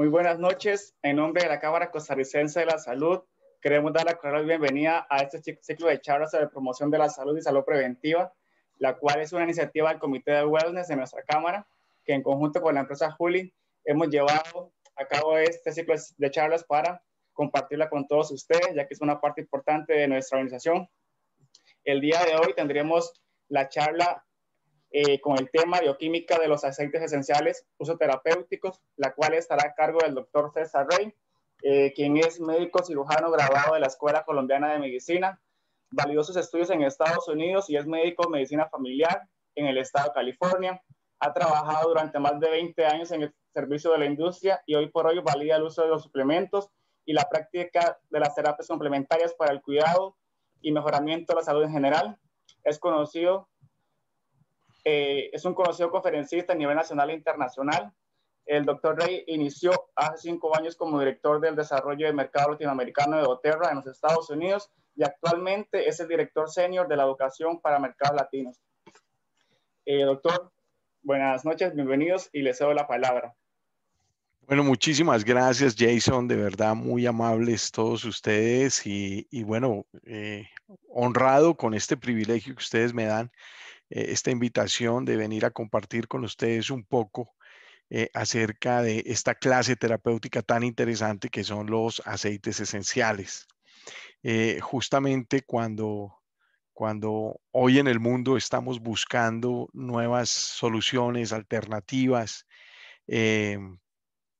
Muy buenas noches. En nombre de la Cámara Costarricense de la Salud, queremos dar la cordial bienvenida a este ciclo de charlas sobre promoción de la salud y salud preventiva, la cual es una iniciativa del Comité de Wellness de nuestra Cámara, que en conjunto con la empresa Juli hemos llevado a cabo este ciclo de charlas para compartirla con todos ustedes, ya que es una parte importante de nuestra organización. El día de hoy tendremos la charla con el tema bioquímica de los aceites esenciales uso terapéuticos, la cual estará a cargo del doctor César Rey, quien es médico cirujano graduado de la Escuela Colombiana de Medicina, validó sus estudios en Estados Unidos y es médico de medicina familiar en el estado de California. Ha trabajado durante más de 20 años en el servicio de la industria y hoy por hoy valida el uso de los suplementos y la práctica de las terapias complementarias para el cuidado y mejoramiento de la salud en general. Es un conocido conferencista a nivel nacional e internacional. El doctor Rey inició hace 5 años como director del desarrollo de mercado latinoamericano de doTERRA en los Estados Unidos y actualmente es el director senior de la educación para mercados latinos. Doctor, buenas noches, bienvenidos y les cedo la palabra. Bueno, muchísimas gracias, Jason, de verdad muy amables todos ustedes y bueno, honrado con este privilegio que ustedes me dan, esta invitación de venir a compartir con ustedes un poco acerca de esta clase terapéutica tan interesante que son los aceites esenciales. Justamente cuando hoy en el mundo estamos buscando nuevas soluciones, alternativas,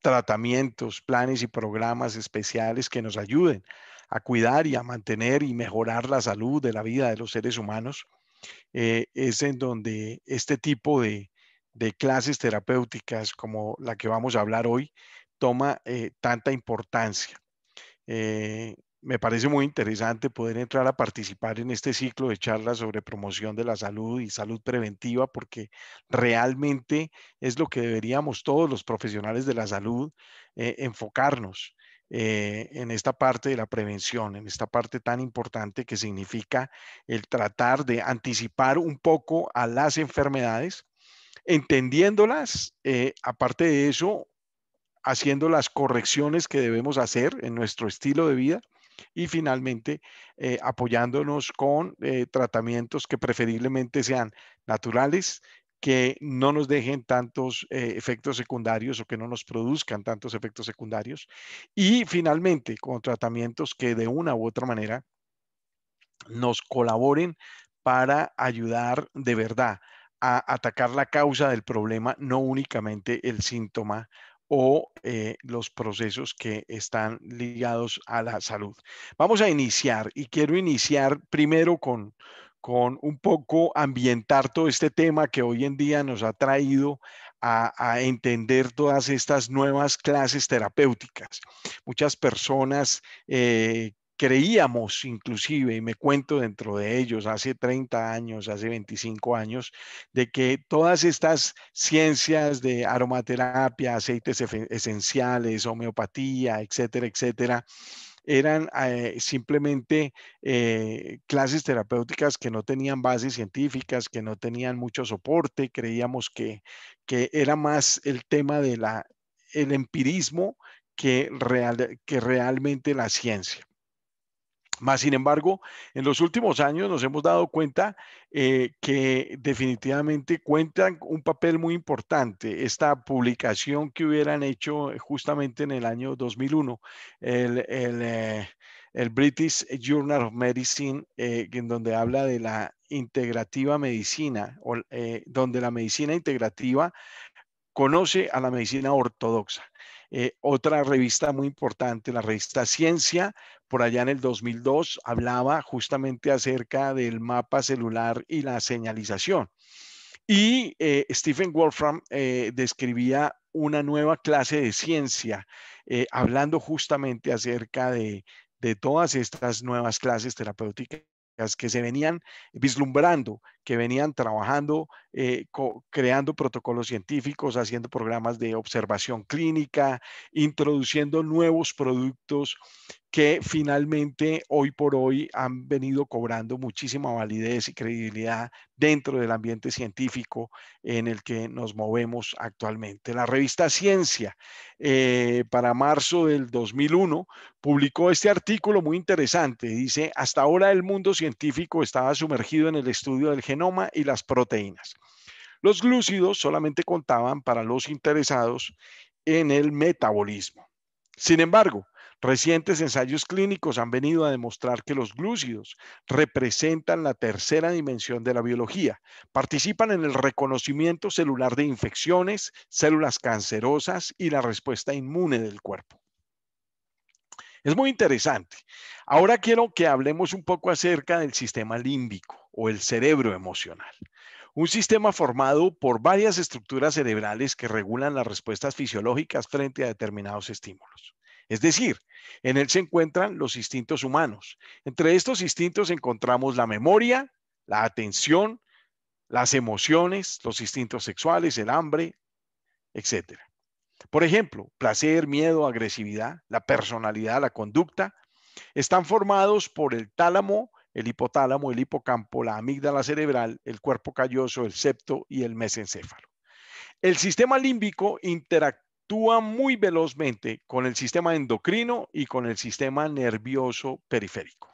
tratamientos, planes y programas especiales que nos ayuden a cuidar y a mantener y mejorar la salud de la vida de los seres humanos, es en donde este tipo de clases terapéuticas como la que vamos a hablar hoy toma tanta importancia. Me parece muy interesante poder entrar a participar en este ciclo de charlas sobre promoción de la salud y salud preventiva, porque realmente es lo que deberíamos todos los profesionales de la salud enfocarnos en esta parte de la prevención, en esta parte tan importante que significa el tratar de anticipar un poco a las enfermedades, entendiéndolas, aparte de eso, haciendo las correcciones que debemos hacer en nuestro estilo de vida y finalmente apoyándonos con tratamientos que preferiblemente sean naturales, que no nos dejen tantos efectos secundarios o que no nos produzcan tantos efectos secundarios y finalmente con tratamientos que de una u otra manera nos colaboren para ayudar de verdad a atacar la causa del problema, no únicamente el síntoma o los procesos que están ligados a la salud. Vamos a iniciar y quiero iniciar primero con un poco ambientar todo este tema que hoy en día nos ha traído a entender todas estas nuevas clases terapéuticas. Muchas personas creíamos inclusive, y me cuento dentro de ellos, hace 30 años, hace 25 años, de que todas estas ciencias de aromaterapia, aceites esenciales, homeopatía, etcétera, etcétera, eran simplemente clases terapéuticas que no tenían bases científicas, que no tenían mucho soporte. Creíamos que era más el tema de el empirismo que realmente la ciencia. Más sin embargo, en los últimos años nos hemos dado cuenta que definitivamente cuentan un papel muy importante. Esta publicación que hubieran hecho justamente en el año 2001, el, el, eh, el British Journal of Medicine, en donde habla de la integrativa medicina, donde la medicina integrativa conoce a la medicina ortodoxa. Otra revista muy importante, la revista Ciencia, por allá en el 2002, hablaba justamente acerca del mapa celular y la señalización. Y Stephen Wolfram describía una nueva clase de ciencia, hablando justamente acerca de todas estas nuevas clases terapéuticas que se venían vislumbrando, que venían trabajando, creando protocolos científicos, haciendo programas de observación clínica, introduciendo nuevos productos que finalmente hoy por hoy han venido cobrando muchísima validez y credibilidad dentro del ambiente científico en el que nos movemos actualmente. La revista Ciencia, para marzo del 2001, publicó este artículo muy interesante. Dice, hasta ahora el mundo científico estaba sumergido en el estudio del genoma y las proteínas. Los glúcidos solamente contaban para los interesados en el metabolismo. Sin embargo, recientes ensayos clínicos han venido a demostrar que los glúcidos representan la tercera dimensión de la biología. Participan en el reconocimiento celular de infecciones, células cancerosas y la respuesta inmune del cuerpo. Es muy interesante. Ahora quiero que hablemos un poco acerca del sistema límbico o el cerebro emocional. Un sistema formado por varias estructuras cerebrales que regulan las respuestas fisiológicas frente a determinados estímulos. Es decir, en él se encuentran los instintos humanos. Entre estos instintos encontramos la memoria, la atención, las emociones, los instintos sexuales, el hambre, etcétera. Por ejemplo, placer, miedo, agresividad, la personalidad, la conducta, están formados por el tálamo, el hipotálamo, el hipocampo, la amígdala cerebral, el cuerpo calloso, el septo y el mesencéfalo. El sistema límbico interactúa muy velozmente con el sistema endocrino y con el sistema nervioso periférico.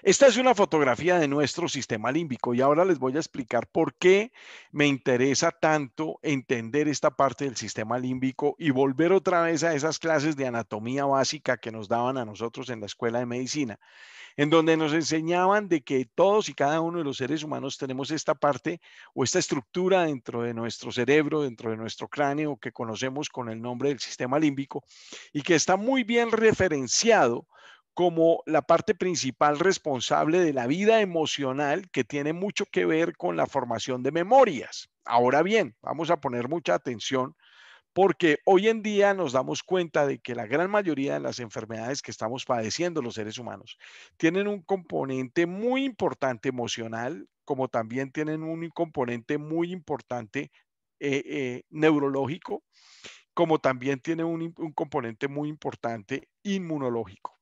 Esta es una fotografía de nuestro sistema límbico y ahora les voy a explicar por qué me interesa tanto entender esta parte del sistema límbico y volver otra vez a esas clases de anatomía básica que nos daban a nosotros en la escuela de medicina, en donde nos enseñaban de que todos y cada uno de los seres humanos tenemos esta parte o esta estructura dentro de nuestro cerebro, dentro de nuestro cráneo, que conocemos con el nombre del sistema límbico y que está muy bien referenciado como la parte principal responsable de la vida emocional, que tiene mucho que ver con la formación de memorias. Ahora bien, vamos a poner mucha atención porque hoy en día nos damos cuenta de que la gran mayoría de las enfermedades que estamos padeciendo los seres humanos tienen un componente muy importante emocional, como también tienen un componente muy importante neurológico, como también tiene un componente muy importante inmunológico.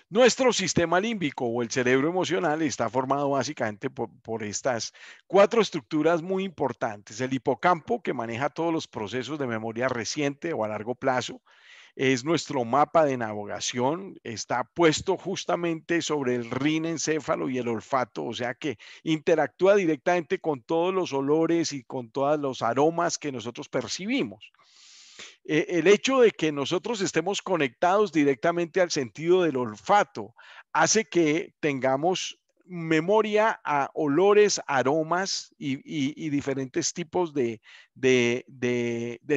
Nuestro sistema límbico o el cerebro emocional está formado básicamente por estas cuatro estructuras muy importantes. El hipocampo, que maneja todos los procesos de memoria reciente o a largo plazo, es nuestro mapa de navegación, está puesto justamente sobre el rinencéfalo y el olfato, o sea que interactúa directamente con todos los olores y con todos los aromas que nosotros percibimos. El hecho de que nosotros estemos conectados directamente al sentido del olfato hace que tengamos memoria a olores, aromas y diferentes tipos de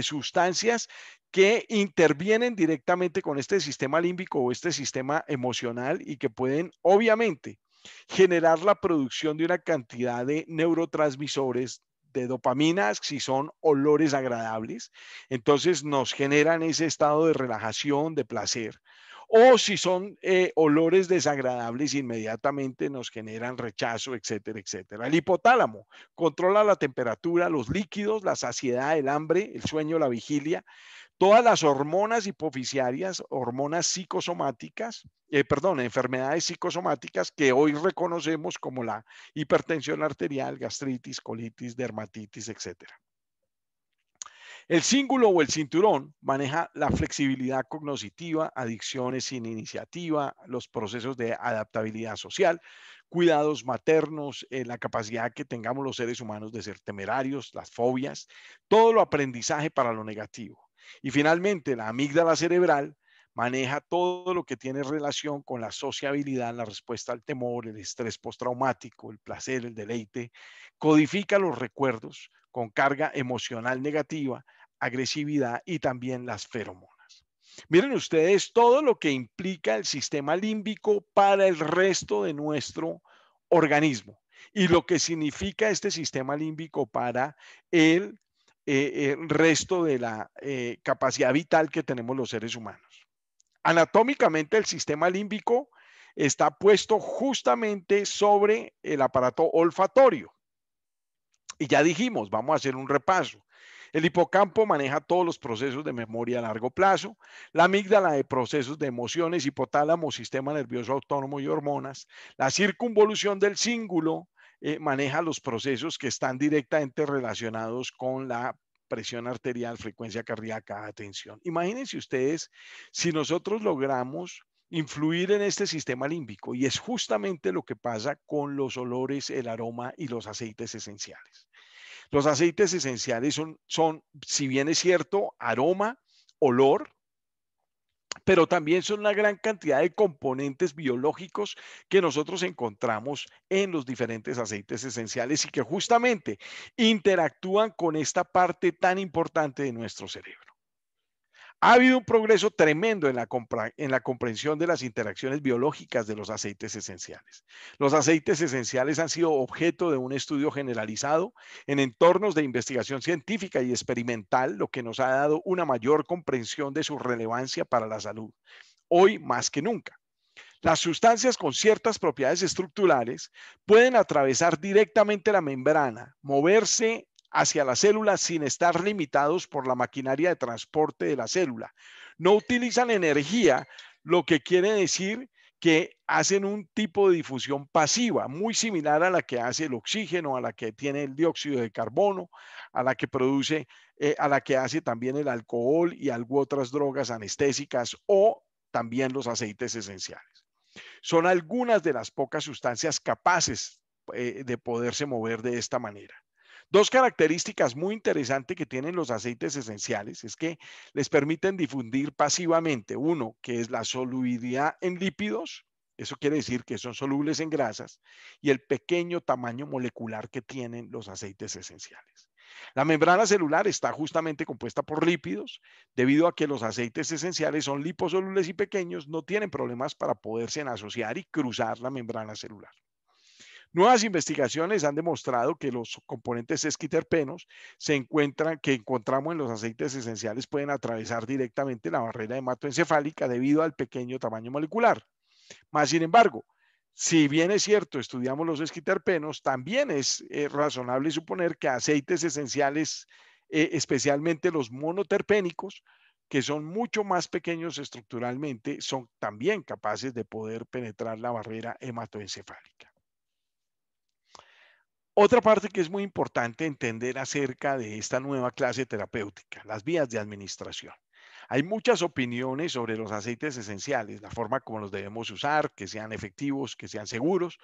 sustancias que intervienen directamente con este sistema límbico o este sistema emocional y que pueden, obviamente, generar la producción de una cantidad de neurotransmisores de dopamina si son olores agradables, entonces nos generan ese estado de relajación, de placer. O si son olores desagradables, inmediatamente nos generan rechazo, etcétera, etcétera. El hipotálamo controla la temperatura, los líquidos, la saciedad, el hambre, el sueño, la vigilia, todas las hormonas hipofisiarias, hormonas psicosomáticas, enfermedades psicosomáticas que hoy reconocemos como la hipertensión arterial, gastritis, colitis, dermatitis, etcétera. El cíngulo o el cinturón maneja la flexibilidad cognitiva, adicciones sin iniciativa, los procesos de adaptabilidad social, cuidados maternos, la capacidad que tengamos los seres humanos de ser temerarios, las fobias, todo lo aprendizaje para lo negativo. Y finalmente, la amígdala cerebral maneja todo lo que tiene relación con la sociabilidad, la respuesta al temor, el estrés postraumático, el placer, el deleite, codifica los recuerdos con carga emocional negativa, agresividad y también las feromonas. Miren ustedes todo lo que implica el sistema límbico para el resto de nuestro organismo y lo que significa este sistema límbico para el resto de la capacidad vital que tenemos los seres humanos. Anatómicamente, el sistema límbico está puesto justamente sobre el aparato olfatorio. Y ya dijimos, vamos a hacer un repaso. El hipocampo maneja todos los procesos de memoria a largo plazo, la amígdala de procesos de emociones, hipotálamo, sistema nervioso autónomo y hormonas, la circunvolución del cíngulo maneja los procesos que están directamente relacionados con la presión arterial, frecuencia cardíaca, atención. Imagínense ustedes si nosotros logramos influir en este sistema límbico, y es justamente lo que pasa con los olores, el aroma y los aceites esenciales. Los aceites esenciales son, si bien es cierto, aroma, olor, pero también son una gran cantidad de componentes biológicos que nosotros encontramos en los diferentes aceites esenciales y que justamente interactúan con esta parte tan importante de nuestro cerebro. Ha habido un progreso tremendo en la comprensión de las interacciones biológicas de los aceites esenciales. Los aceites esenciales han sido objeto de un estudio generalizado en entornos de investigación científica y experimental, lo que nos ha dado una mayor comprensión de su relevancia para la salud, hoy más que nunca. Las sustancias con ciertas propiedades estructurales pueden atravesar directamente la membrana, moverse hacia la célula sin estar limitados por la maquinaria de transporte de la célula. No utilizan energía, lo que quiere decir que hacen un tipo de difusión pasiva, muy similar a la que hace el oxígeno, a la que tiene el dióxido de carbono, a la que produce, a la que hace también el alcohol y algunas otras drogas anestésicas o también los aceites esenciales. Son algunas de las pocas sustancias capaces de poderse mover de esta manera. Dos características muy interesantes que tienen los aceites esenciales es que les permiten difundir pasivamente, uno, que es la solubilidad en lípidos, eso quiere decir que son solubles en grasas, y el pequeño tamaño molecular que tienen los aceites esenciales. La membrana celular está justamente compuesta por lípidos, debido a que los aceites esenciales son liposolubles y pequeños, no tienen problemas para poderse asociar y cruzar la membrana celular. Nuevas investigaciones han demostrado que los componentes esquiterpenos que encontramos en los aceites esenciales pueden atravesar directamente la barrera hematoencefálica debido al pequeño tamaño molecular. Más sin embargo, si bien es cierto, estudiamos los esquiterpenos, también es razonable suponer que aceites esenciales, especialmente los monoterpénicos, que son mucho más pequeños estructuralmente, son también capaces de poder penetrar la barrera hematoencefálica. Otra parte que es muy importante entender acerca de esta nueva clase terapéutica, las vías de administración. Hay muchas opiniones sobre los aceites esenciales, la forma como los debemos usar, que sean efectivos, que sean seguros,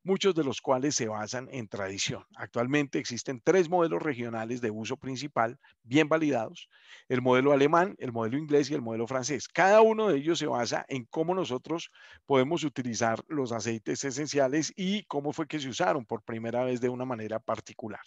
muchos de los cuales se basan en tradición. Actualmente existen 3 modelos regionales de uso principal, bien validados: el modelo alemán, el modelo inglés y el modelo francés. Cada uno de ellos se basa en cómo nosotros podemos utilizar los aceites esenciales y cómo fue que se usaron por primera vez de una manera particular.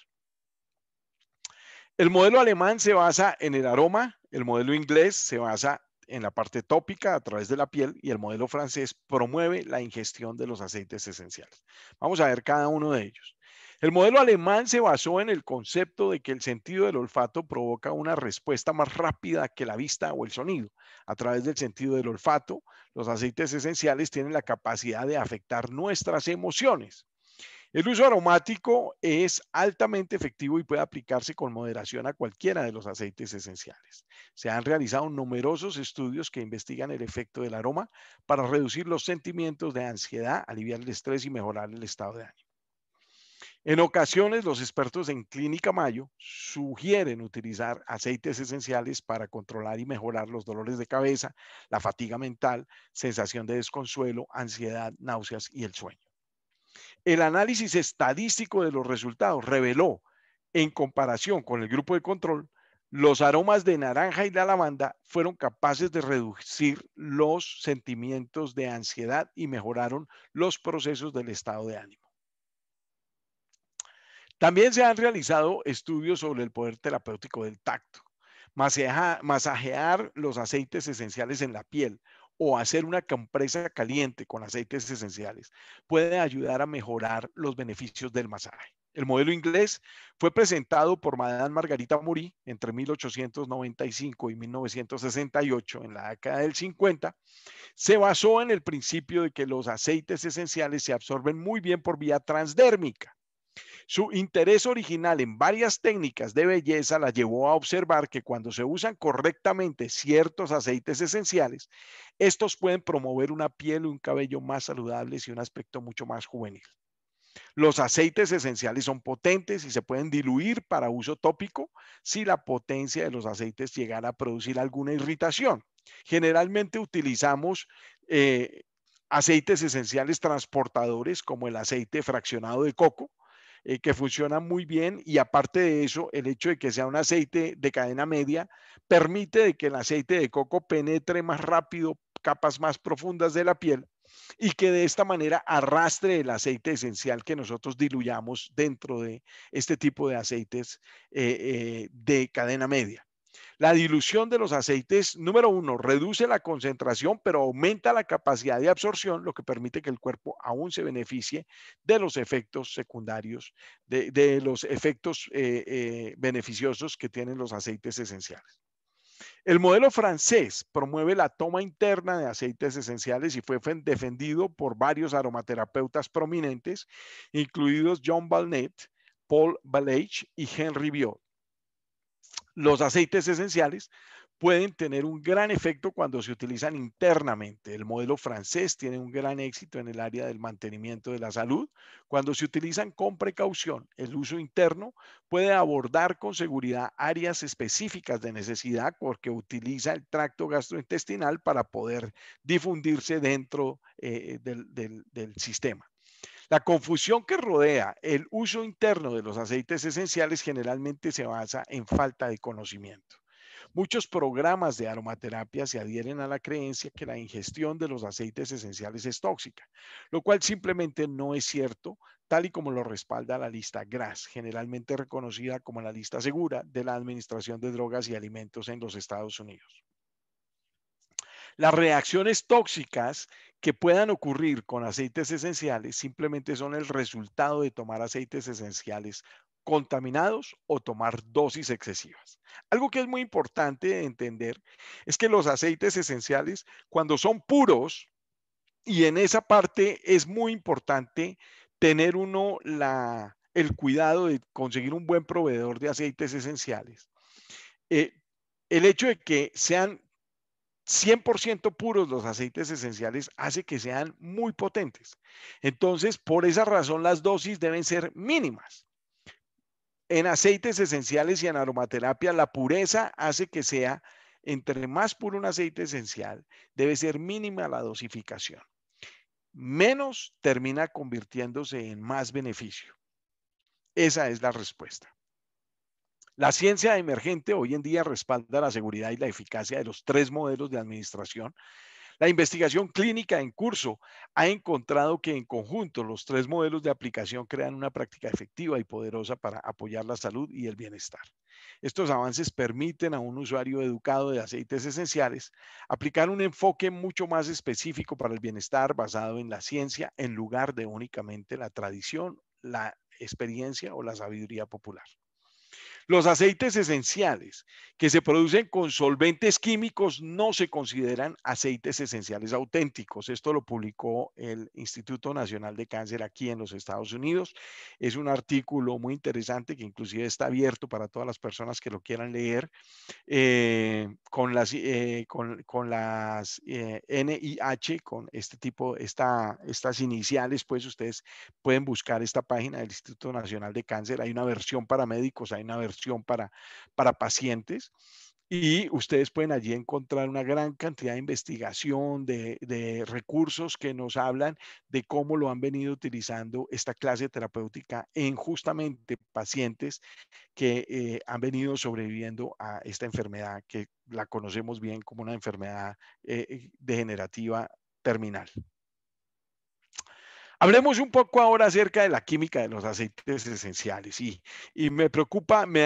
El modelo alemán se basa en el aroma, el modelo inglés se basa en la parte tópica a través de la piel y el modelo francés promueve la ingestión de los aceites esenciales. Vamos a ver cada uno de ellos. El modelo alemán se basó en el concepto de que el sentido del olfato provoca una respuesta más rápida que la vista o el sonido. A través del sentido del olfato, los aceites esenciales tienen la capacidad de afectar nuestras emociones. El uso aromático es altamente efectivo y puede aplicarse con moderación a cualquiera de los aceites esenciales. Se han realizado numerosos estudios que investigan el efecto del aroma para reducir los sentimientos de ansiedad, aliviar el estrés y mejorar el estado de ánimo. En ocasiones, los expertos en Clínica Mayo sugieren utilizar aceites esenciales para controlar y mejorar los dolores de cabeza, la fatiga mental, sensación de desconsuelo, ansiedad, náuseas y el sueño. El análisis estadístico de los resultados reveló, en comparación con el grupo de control, los aromas de naranja y la lavanda fueron capaces de reducir los sentimientos de ansiedad y mejoraron los procesos del estado de ánimo. También se han realizado estudios sobre el poder terapéutico del tacto. Masajear los aceites esenciales en la piel o hacer una compresa caliente con aceites esenciales puede ayudar a mejorar los beneficios del masaje. El modelo inglés fue presentado por Madame Margarita Mori entre 1895 y 1968 en la década del 50. Se basó en el principio de que los aceites esenciales se absorben muy bien por vía transdérmica. Su interés original en varias técnicas de belleza la llevó a observar que cuando se usan correctamente ciertos aceites esenciales, estos pueden promover una piel y un cabello más saludables y un aspecto mucho más juvenil. Los aceites esenciales son potentes y se pueden diluir para uso tópico si la potencia de los aceites llegara a producir alguna irritación. Generalmente utilizamos eh, aceites esenciales transportadores como el aceite fraccionado de coco, que funcionan muy bien, y aparte de eso, el hecho de que sea un aceite de cadena media permite de que el aceite de coco penetre más rápido capas más profundas de la piel y que de esta manera arrastre el aceite esencial que nosotros diluyamos dentro de este tipo de aceites de cadena media. La dilución de los aceites, número uno, reduce la concentración, pero aumenta la capacidad de absorción, lo que permite que el cuerpo aún se beneficie de los efectos secundarios, de los efectos beneficiosos que tienen los aceites esenciales. El modelo francés promueve la toma interna de aceites esenciales y fue defendido por varios aromaterapeutas prominentes, incluidos John Balnet, Paul Balech y Henry Biot. Los aceites esenciales pueden tener un gran efecto cuando se utilizan internamente. El modelo francés tiene un gran éxito en el área del mantenimiento de la salud. Cuando se utilizan con precaución, el uso interno puede abordar con seguridad áreas específicas de necesidad porque utiliza el tracto gastrointestinal para poder difundirse dentro del sistema. La confusión que rodea el uso interno de los aceites esenciales generalmente se basa en falta de conocimiento. Muchos programas de aromaterapia se adhieren a la creencia que la ingestión de los aceites esenciales es tóxica, lo cual simplemente no es cierto, tal y como lo respalda la lista GRAS, generalmente reconocida como la lista segura de la Administración de Drogas y Alimentos en los Estados Unidos. Las reacciones tóxicas que puedan ocurrir con aceites esenciales simplemente son el resultado de tomar aceites esenciales contaminados o tomar dosis excesivas. Algo que es muy importante entender es que los aceites esenciales, cuando son puros, y en esa parte es muy importante tener uno el cuidado de conseguir un buen proveedor de aceites esenciales. Eh, el hecho de que sean 100% puros los aceites esenciales hace que sean muy potentes. Entonces, por esa razón, las dosis deben ser mínimas. En aceites esenciales y en aromaterapia, la pureza hace que sea, entre más puro un aceite esencial, debe ser mínima la dosificación. Menos termina convirtiéndose en más beneficio. Esa es la respuesta. La ciencia emergente hoy en día respalda la seguridad y la eficacia de los 3 modelos de administración. La investigación clínica en curso ha encontrado que en conjunto los 3 modelos de aplicación crean una práctica efectiva y poderosa para apoyar la salud y el bienestar. Estos avances permiten a un usuario educado de aceites esenciales aplicar un enfoque mucho más específico para el bienestar basado en la ciencia en lugar de únicamente la tradición, la experiencia o la sabiduría popular. Los aceites esenciales que se producen con solventes químicos no se consideran aceites esenciales auténticos. Esto lo publicó el Instituto Nacional de Cáncer aquí en los Estados Unidos. Es un artículo muy interesante que inclusive está abierto para todas las personas que lo quieran leer. Con las NIH, con este tipo, estas iniciales, pues ustedes pueden buscar esta página del Instituto Nacional de Cáncer. Hay una versión para médicos, hay una versión para pacientes. Y ustedes pueden allí encontrar una gran cantidad de investigación, de recursos que nos hablan de cómo lo han venido utilizando esta clase terapéutica en justamente pacientes que han venido sobreviviendo a esta enfermedad que la conocemos bien como una enfermedad degenerativa terminal. Hablemos un poco ahora acerca de la química de los aceites esenciales y me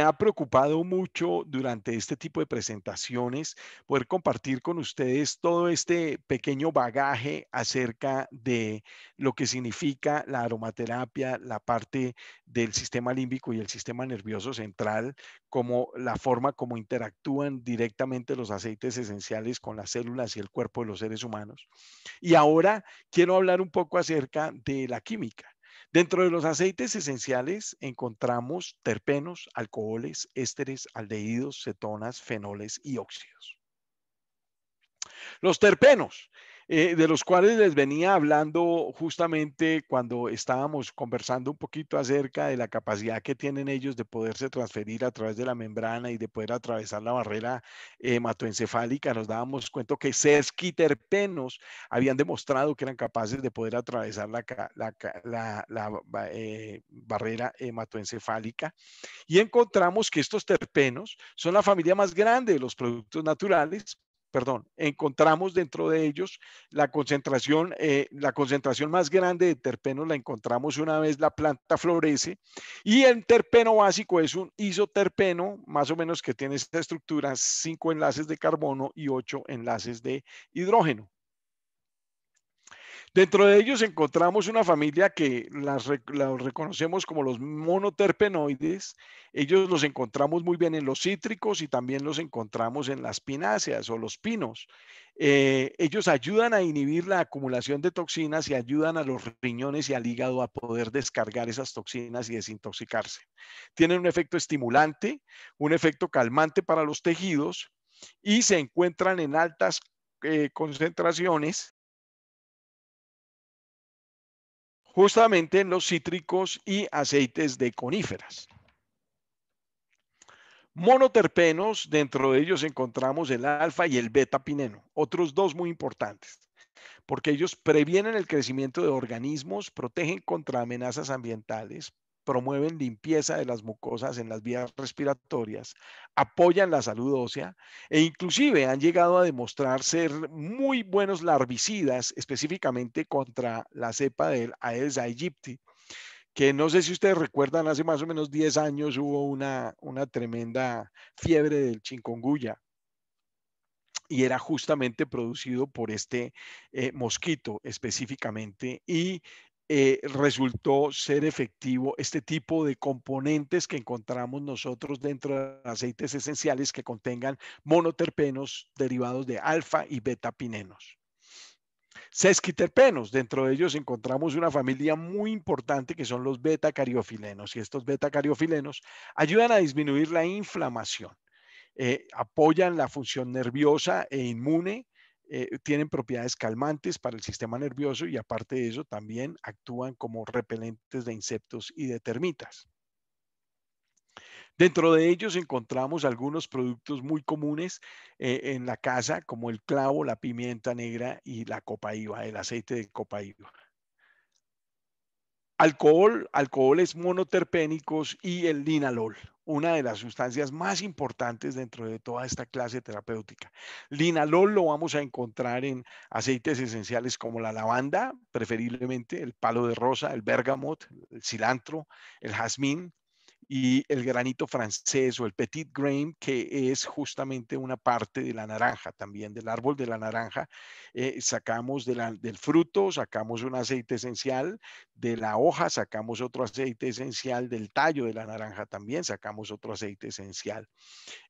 ha preocupado mucho durante este tipo de presentaciones poder compartir con ustedes todo este pequeño bagaje acerca de lo que significa la aromaterapia, la parte del sistema límbico y el sistema nervioso central, como la forma como interactúan directamente los aceites esenciales con las células y el cuerpo de los seres humanos. Y ahora quiero hablar un poco acerca de la química. Dentro de los aceites esenciales encontramos terpenos, alcoholes, ésteres, aldehídos, cetonas, fenoles y óxidos. Los terpenos, de los cuales les venía hablando justamente cuando estábamos conversando un poquito acerca de la capacidad que tienen ellos de poderse transferir a través de la membrana y de poder atravesar la barrera hematoencefálica, nos dábamos cuenta que sesquiterpenos habían demostrado que eran capaces de poder atravesar la barrera hematoencefálica y encontramos que estos terpenos son la familia más grande de los productos naturales. Perdón, encontramos dentro de ellos la concentración más grande de terpenos la encontramos una vez la planta florece y el terpeno básico es un isoterpeno, más o menos que tiene esta estructura, 5 enlaces de carbono y 8 enlaces de hidrógeno. Dentro de ellos encontramos una familia que los reconocemos como los monoterpenoides. Ellos los encontramos muy bien en los cítricos y también los encontramos en las pináceas o los pinos. Ellos ayudan a inhibir la acumulación de toxinas y ayudan a los riñones y al hígado a poder descargar esas toxinas y desintoxicarse. Tienen un efecto estimulante, un efecto calmante para los tejidos y se encuentran en altas concentraciones justamente en los cítricos y aceites de coníferas. Monoterpenos, dentro de ellos encontramos el alfa y el beta-pineno, otros dos muy importantes, porque ellos previenen el crecimiento de organismos, protegen contra amenazas ambientales, promueven limpieza de las mucosas en las vías respiratorias, apoyan la salud ósea e inclusive han llegado a demostrar ser muy buenos larvicidas, específicamente contra la cepa del Aedes aegypti, que no sé si ustedes recuerdan, hace más o menos 10 años hubo una tremenda fiebre del chikungunya y era justamente producido por este mosquito específicamente y resultó ser efectivo este tipo de componentes que encontramos nosotros dentro de aceites esenciales que contengan monoterpenos derivados de alfa y beta pinenos. Sesquiterpenos, dentro de ellos encontramos una familia muy importante que son los beta-cariofilenos y estos beta-cariofilenos ayudan a disminuir la inflamación, apoyan la función nerviosa e inmune, tienen propiedades calmantes para el sistema nervioso y aparte de eso también actúan como repelentes de insectos y de termitas. Dentro de ellos encontramos algunos productos muy comunes en la casa, como el clavo, la pimienta negra y la copaíba, el aceite de copaíba. Alcoholes monoterpénicos y el linalol, una de las sustancias más importantes dentro de toda esta clase terapéutica. Linalol lo vamos a encontrar en aceites esenciales como la lavanda, preferiblemente el palo de rosa, el bergamot, el cilantro, el jazmín, y el granito francés o el petit grain, que es justamente una parte de la naranja, también del árbol de la naranja. Sacamos del fruto, sacamos un aceite esencial, de la hoja sacamos otro aceite esencial, del tallo de la naranja también sacamos otro aceite esencial.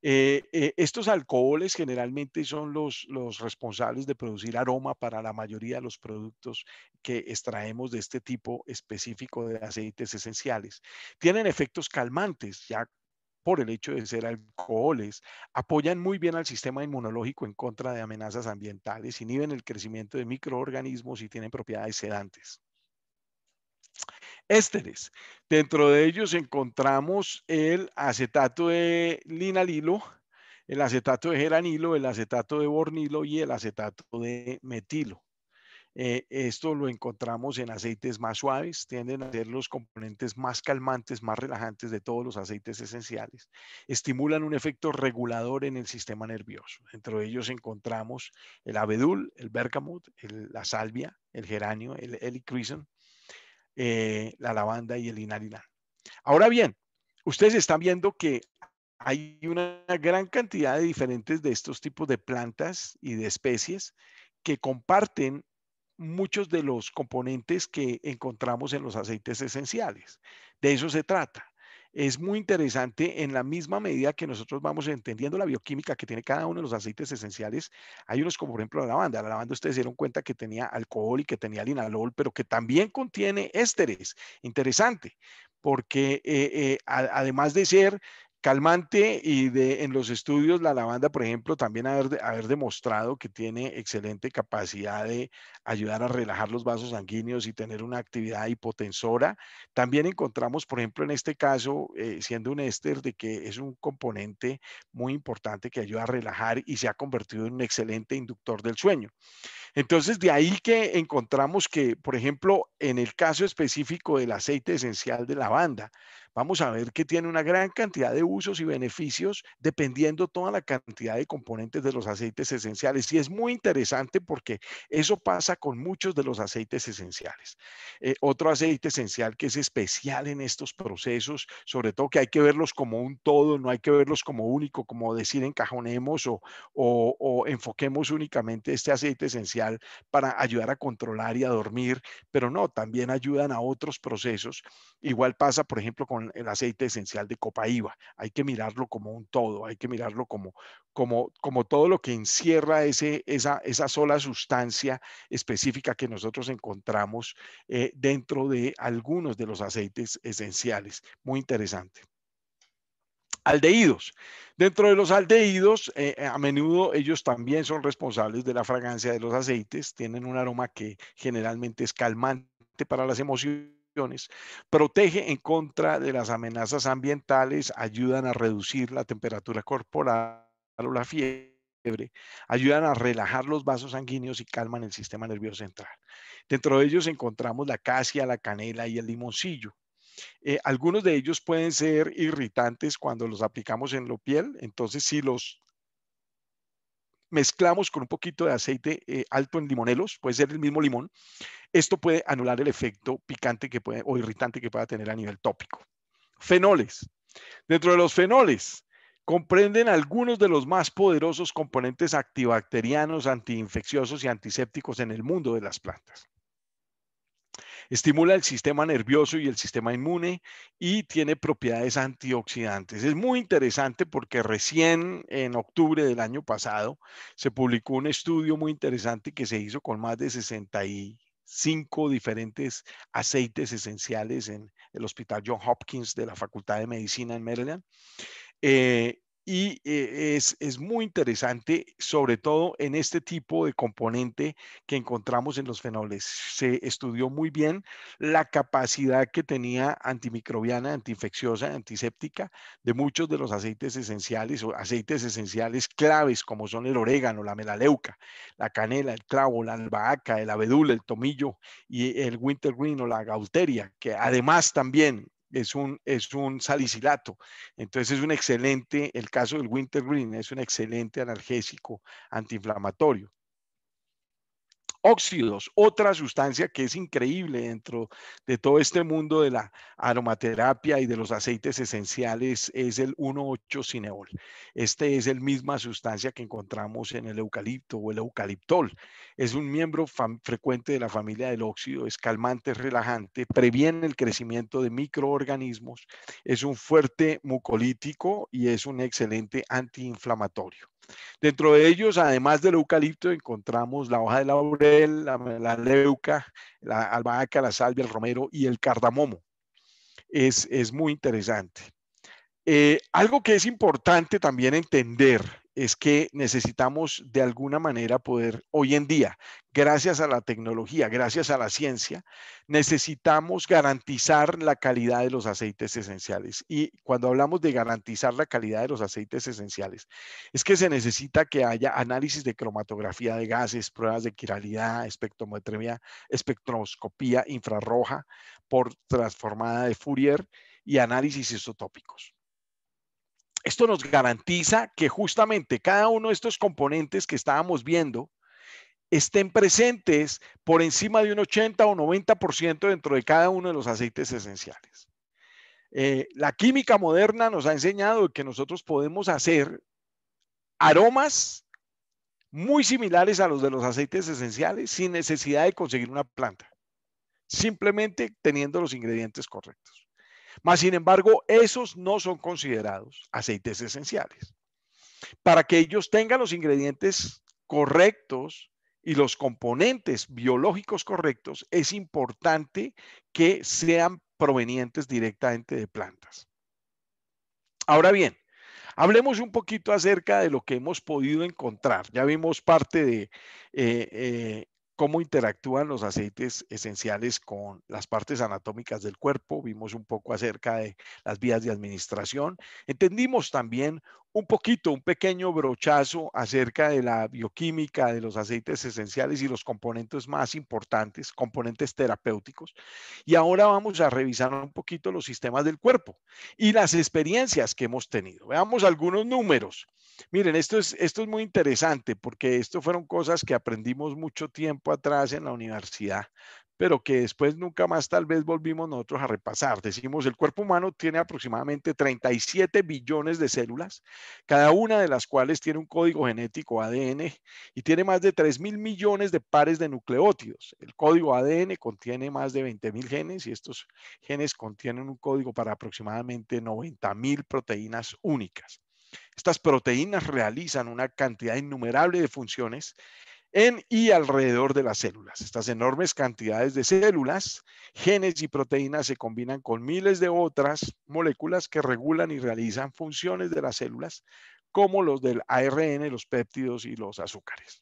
Estos alcoholes generalmente son los responsables de producir aroma para la mayoría de los productos que extraemos de este tipo específico de aceites esenciales. Tienen efectos calmantes, ya por el hecho de ser alcoholes, apoyan muy bien al sistema inmunológico en contra de amenazas ambientales, inhiben el crecimiento de microorganismos y tienen propiedades sedantes. Ésteres. Dentro de ellos encontramos el acetato de linalilo, el acetato de geranilo, el acetato de bornilo y el acetato de metilo. Esto lo encontramos en aceites más suaves, tienden a ser los componentes más calmantes, más relajantes de todos los aceites esenciales. Estimulan un efecto regulador en el sistema nervioso. Dentro de ellos encontramos el abedul, el bergamot, la salvia, el geranio, el helichrysum, la lavanda y el inalilán. Ahora bien, ustedes están viendo que hay una gran cantidad de diferentes de estos tipos de plantas y de especies que comparten muchos de los componentes que encontramos en los aceites esenciales. De eso se trata. Es muy interesante en la misma medida que nosotros vamos entendiendo la bioquímica que tiene cada uno de los aceites esenciales. Hay unos como por ejemplo la lavanda. La lavanda ustedes se dieron cuenta que tenía alcohol y que tenía linalol, pero que también contiene ésteres. Interesante, porque además de ser calmante y en los estudios la lavanda, por ejemplo, también haber demostrado que tiene excelente capacidad de ayudar a relajar los vasos sanguíneos y tener una actividad hipotensora. También encontramos, por ejemplo, en este caso, siendo un éster, de que es un componente muy importante que ayuda a relajar y se ha convertido en un excelente inductor del sueño. Entonces, de ahí que encontramos que, por ejemplo, en el caso específico del aceite esencial de lavanda, vamos a ver que tiene una gran cantidad de usos y beneficios dependiendo toda la cantidad de componentes de los aceites esenciales. Y es muy interesante porque eso pasa con muchos de los aceites esenciales. Otro aceite esencial que es especial en estos procesos, sobre todo que hay que verlos como un todo, no hay que verlos como único, como decir encajonemos o enfoquemos únicamente este aceite esencial para ayudar a controlar y a dormir, pero no, también ayudan a otros procesos. Igual pasa, por ejemplo, con el aceite esencial de copaíba. Hay que mirarlo como un todo, hay que mirarlo como todo lo que encierra esa sola sustancia específica que nosotros encontramos dentro de algunos de los aceites esenciales. Muy interesante. Aldehídos. Dentro de los aldehídos, a menudo ellos también son responsables de la fragancia de los aceites, tienen un aroma que generalmente es calmante para las emociones, protege en contra de las amenazas ambientales, ayudan a reducir la temperatura corporal o la fiebre, ayudan a relajar los vasos sanguíneos y calman el sistema nervioso central. Dentro de ellos encontramos la acacia, la canela y el limoncillo. Algunos de ellos pueden ser irritantes cuando los aplicamos en la piel, entonces si los mezclamos con un poquito de aceite alto en limonelos, puede ser el mismo limón, esto puede anular el efecto picante que puede, o irritante que pueda tener a nivel tópico. Fenoles. Dentro de los fenoles, comprenden algunos de los más poderosos componentes antibacterianos, antiinfecciosos y antisépticos en el mundo de las plantas. Estimula el sistema nervioso y el sistema inmune y tiene propiedades antioxidantes. Es muy interesante porque recién en octubre del año pasado se publicó un estudio muy interesante que se hizo con más de 65 diferentes aceites esenciales en el Hospital Johns Hopkins de la Facultad de Medicina en Maryland. Es muy interesante, sobre todo en este tipo de componente que encontramos en los fenoles. Se estudió muy bien la capacidad que tenía antimicrobiana, antiinfecciosa, antiséptica de muchos de los aceites esenciales o aceites esenciales claves como son el orégano, la melaleuca, la canela, el clavo, la albahaca, el abedul, el tomillo y el wintergreen o la gaulteria, que además también es un salicilato. Entonces es un excelente, el caso del wintergreen es un excelente analgésico antiinflamatorio. Óxidos, otra sustancia que es increíble dentro de todo este mundo de la aromaterapia y de los aceites esenciales es el 1,8-cineol. Este es el misma sustancia que encontramos en el eucalipto o el eucaliptol. Es un miembro frecuente de la familia del óxido, es calmante, relajante, previene el crecimiento de microorganismos, es un fuerte mucolítico y es un excelente antiinflamatorio. Dentro de ellos, además del eucalipto, encontramos la hoja de laurel, la leuca, la albahaca, la salvia, el romero y el cardamomo. Es muy interesante. Algo que es importante también entender es que necesitamos de alguna manera poder, hoy en día, gracias a la tecnología, gracias a la ciencia, necesitamos garantizar la calidad de los aceites esenciales. Y cuando hablamos de garantizar la calidad de los aceites esenciales, es que se necesita que haya análisis de cromatografía de gases, pruebas de quiralidad, espectroscopía infrarroja por transformada de Fourier y análisis isotópicos. Esto nos garantiza que justamente cada uno de estos componentes que estábamos viendo estén presentes por encima de un 80 o 90% dentro de cada uno de los aceites esenciales. La química moderna nos ha enseñado que nosotros podemos hacer aromas muy similares a los de los aceites esenciales sin necesidad de conseguir una planta, simplemente teniendo los ingredientes correctos. Mas, sin embargo, esos no son considerados aceites esenciales. Para que ellos tengan los ingredientes correctos y los componentes biológicos correctos, es importante que sean provenientes directamente de plantas. Ahora bien, hablemos un poquito acerca de lo que hemos podido encontrar. Ya vimos parte de cómo interactúan los aceites esenciales con las partes anatómicas del cuerpo. Vimos un poco acerca de las vías de administración. Entendimos también un poquito, un pequeño brochazo acerca de la bioquímica de los aceites esenciales y los componentes más importantes, componentes terapéuticos. Y ahora vamos a revisar un poquito los sistemas del cuerpo y las experiencias que hemos tenido. Veamos algunos números. Miren, esto es muy interesante porque esto fueron cosas que aprendimos mucho tiempo atrás en la universidad, pero que después nunca más tal vez volvimos nosotros a repasar. Decimos, el cuerpo humano tiene aproximadamente 37 billones de células, cada una de las cuales tiene un código genético ADN y tiene más de 3.000 millones de pares de nucleótidos. El código ADN contiene más de 20.000 genes y estos genes contienen un código para aproximadamente 90.000 proteínas únicas. Estas proteínas realizan una cantidad innumerable de funciones en y alrededor de las células. Estas enormes cantidades de células, genes y proteínas se combinan con miles de otras moléculas que regulan y realizan funciones de las células, como los del ARN, los péptidos y los azúcares.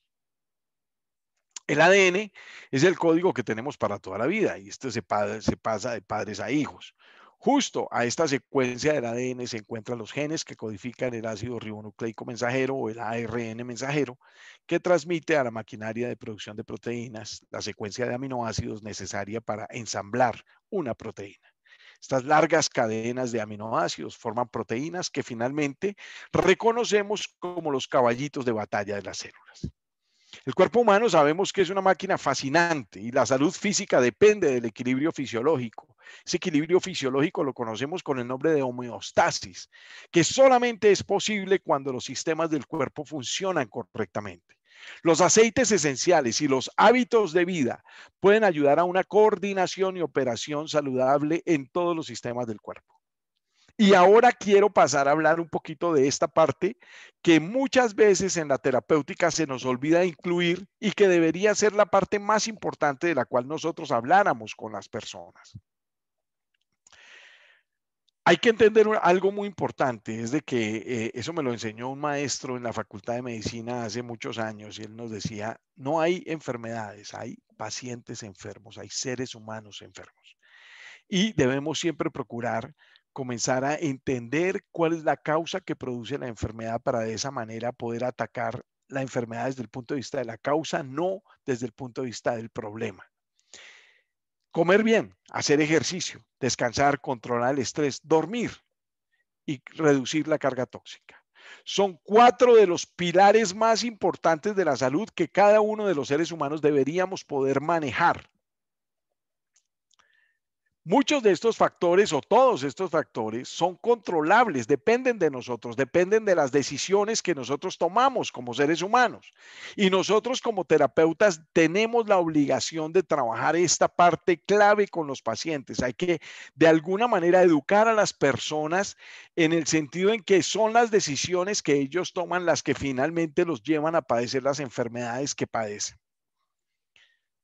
El ADN es el código que tenemos para toda la vida y esto se pasa de padres a hijos. Justo a esta secuencia del ADN se encuentran los genes que codifican el ácido ribonucleico mensajero o el ARN mensajero, que transmite a la maquinaria de producción de proteínas la secuencia de aminoácidos necesaria para ensamblar una proteína. Estas largas cadenas de aminoácidos forman proteínas que finalmente reconocemos como los caballitos de batalla de las células. El cuerpo humano sabemos que es una máquina fascinante y la salud física depende del equilibrio fisiológico. Ese equilibrio fisiológico lo conocemos con el nombre de homeostasis, que solamente es posible cuando los sistemas del cuerpo funcionan correctamente. Los aceites esenciales y los hábitos de vida pueden ayudar a una coordinación y operación saludable en todos los sistemas del cuerpo. Y ahora quiero pasar a hablar un poquito de esta parte que muchas veces en la terapéutica se nos olvida incluir y que debería ser la parte más importante de la cual nosotros habláramos con las personas. Hay que entender algo muy importante, es de que eso me lo enseñó un maestro en la Facultad de Medicina hace muchos años y él nos decía, no hay enfermedades, hay pacientes enfermos, hay seres humanos enfermos. Y debemos siempre procurar comenzar a entender cuál es la causa que produce la enfermedad para de esa manera poder atacar la enfermedad desde el punto de vista de la causa, no desde el punto de vista del problema. Comer bien, hacer ejercicio, descansar, controlar el estrés, dormir y reducir la carga tóxica. Son 4 de los pilares más importantes de la salud que cada uno de los seres humanos deberíamos poder manejar. Muchos de estos factores o todos estos factores son controlables, dependen de nosotros, dependen de las decisiones que nosotros tomamos como seres humanos. Y nosotros como terapeutas tenemos la obligación de trabajar esta parte clave con los pacientes. Hay que de alguna manera educar a las personas en el sentido en que son las decisiones que ellos toman las que finalmente los llevan a padecer las enfermedades que padecen.